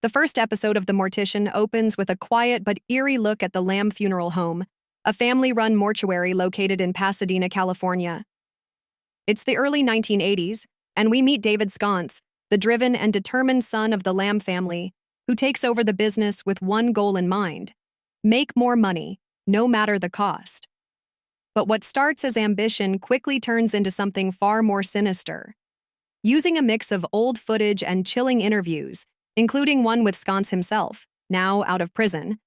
The first episode of The Mortician opens with a quiet but eerie look at the Lamb Funeral Home, a family-run mortuary located in Pasadena, California. It's the early 1980s, and we meet David Sconce, the driven and determined son of the Lamb family, who takes over the business with one goal in mind: make more money, no matter the cost. But what starts as ambition quickly turns into something far more sinister. Using a mix of old footage and chilling interviews, including one with Sconce himself, now out of prison,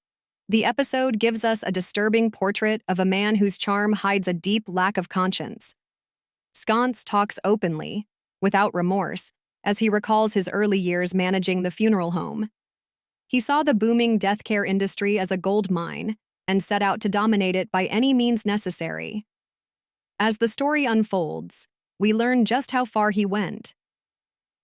the episode gives us a disturbing portrait of a man whose charm hides a deep lack of conscience. Sconce talks openly, without remorse, as he recalls his early years managing the funeral home. He saw the booming death care industry as a gold mine and set out to dominate it by any means necessary. As the story unfolds, we learn just how far he went.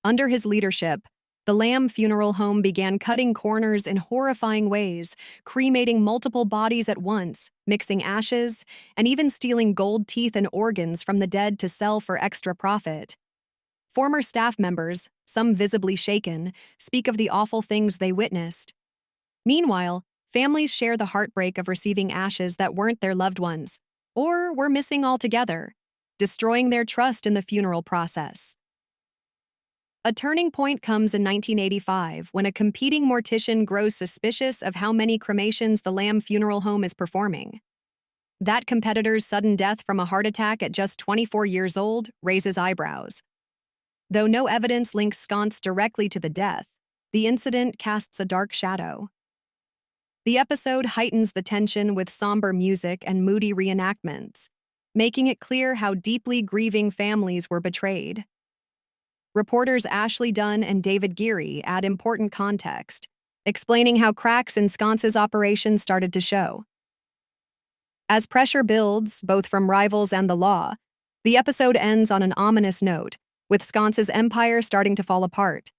Under his leadership, the Lamb Funeral Home began cutting corners in horrifying ways, cremating multiple bodies at once, mixing ashes, and even stealing gold teeth and organs from the dead to sell for extra profit. Former staff members, some visibly shaken, speak of the awful things they witnessed. Meanwhile, families share the heartbreak of receiving ashes that weren't their loved ones, or were missing altogether, destroying their trust in the funeral process. A turning point comes in 1985 when a competing mortician grows suspicious of how many cremations the Lamb Funeral Home is performing. That competitor's sudden death from a heart attack at just 24 years old raises eyebrows. Though no evidence links Sconce directly to the death, the incident casts a dark shadow. The episode heightens the tension with somber music and moody reenactments, making it clear how deeply grieving families were betrayed. Reporters Ashley Dunn and David Geary add important context, explaining how cracks in Sconce's operation started to show. As pressure builds, both from rivals and the law, the episode ends on an ominous note, with Sconce's empire starting to fall apart.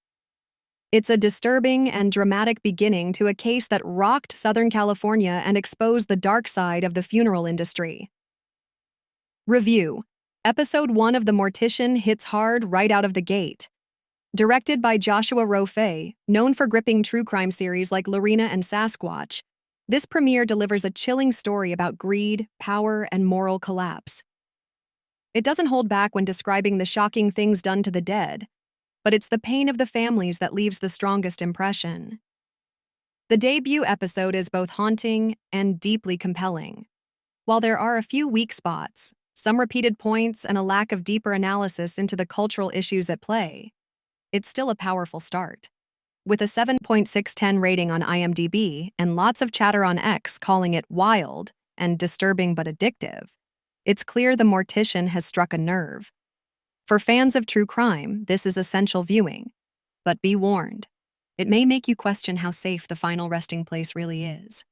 It's a disturbing and dramatic beginning to a case that rocked Southern California and exposed the dark side of the funeral industry. Review: Episode 1 of The Mortician hits hard right out of the gate. Directed by Joshua Rofe, known for gripping true crime series like Lorena and Sasquatch, this premiere delivers a chilling story about greed, power, and moral collapse. It doesn't hold back when describing the shocking things done to the dead, but it's the pain of the families that leaves the strongest impression. The debut episode is both haunting and deeply compelling. While there are a few weak spots, some repeated points, and a lack of deeper analysis into the cultural issues at play, it's still a powerful start. With a 7.610 rating on IMDb and lots of chatter on X calling it wild and disturbing but addictive, it's clear The Mortician has struck a nerve. For fans of true crime, this is essential viewing. But be warned, it may make you question how safe the final resting place really is.